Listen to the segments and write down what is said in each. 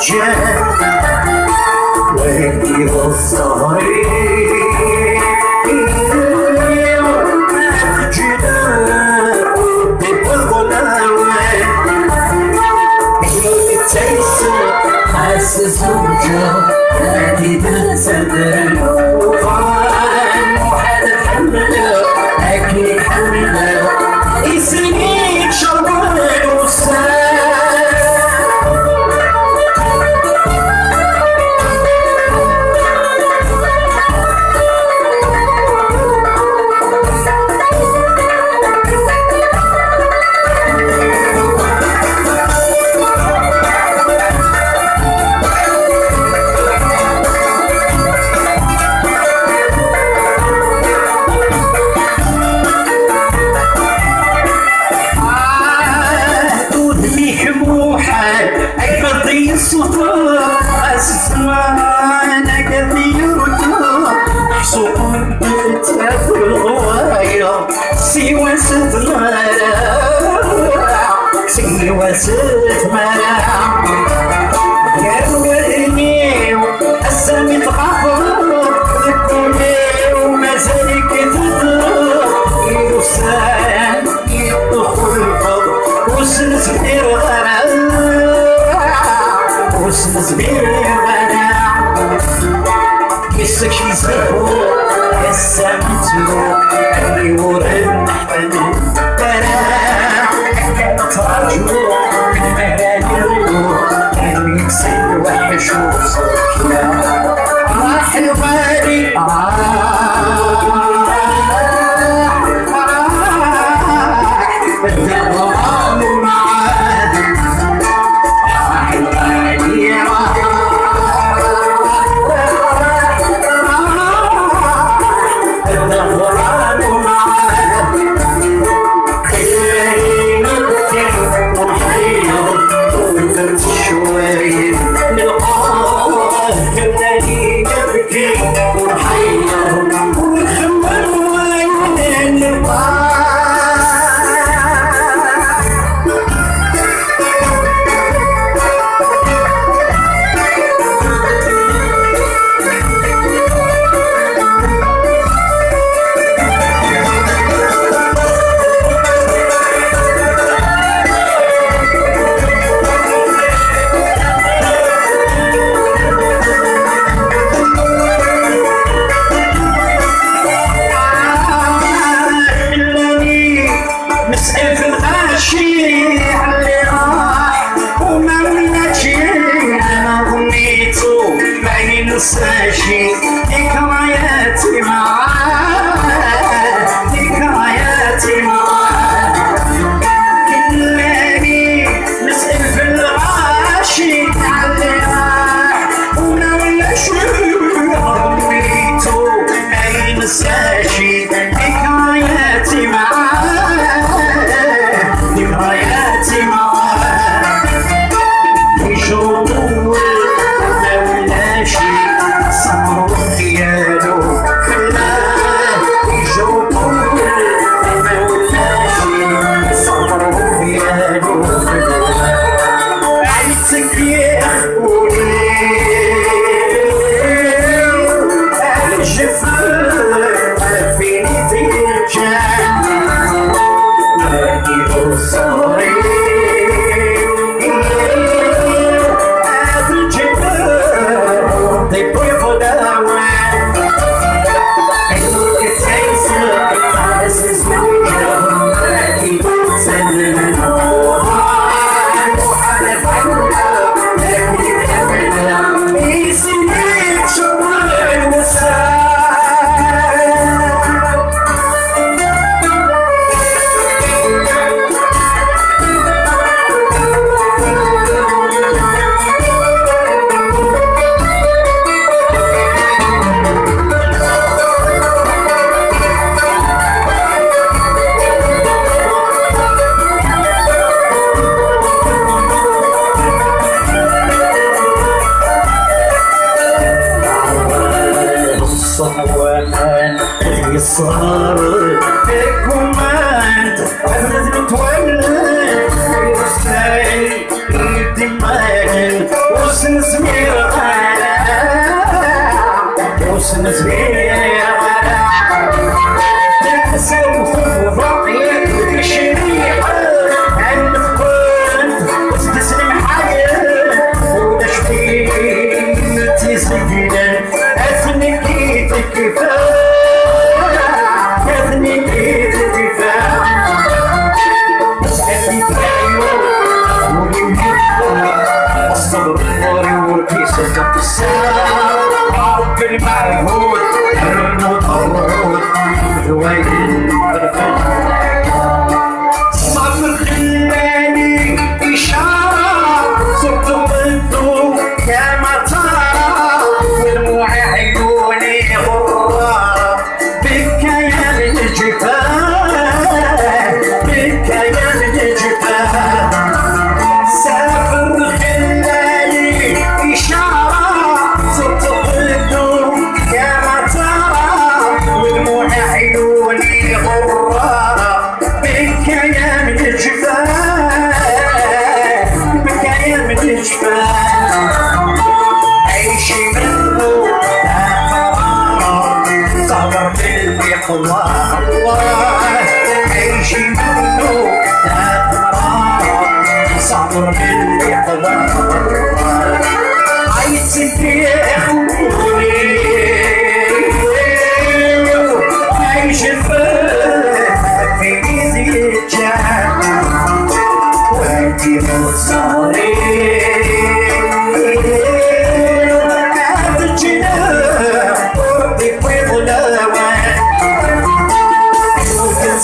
جاء ويدي الصهري الزوجة التي تنسدر وغان وحدة حملة لكن حملة يسنين شربان وسان أسمعنا كثيرة حصون تتاكل الغواية سوى ست مرا يرويني السامي تغفر ذكوني ومازال كتدر يوسان يدخل الفضل وسنسبير غرام وسنسبير يسك يزرقو يسامتو اللي ورد نحفن ترى تراجو من مهانيرو كان يكسر وحش وصحنا راح الغالي بدأ الغرام معاه راح الغالي شوي نلقاه خلاني نبكي ونحير ونخمر وين نلقاه نسأل في الغاشي علي راح وما مناجي أنا ظنيتو ما ينساشي ذكرياتي معاه ذكرياتي معاه كلاني نسأل في الغاشي علي راح وما مناجي أنا ظنيتو ما ينساشي ذكرياتي معاه ذكرياتي معاه يشوفوا ما ولاشي صبروا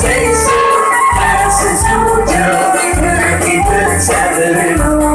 Taste it, passes through you, keep it seven.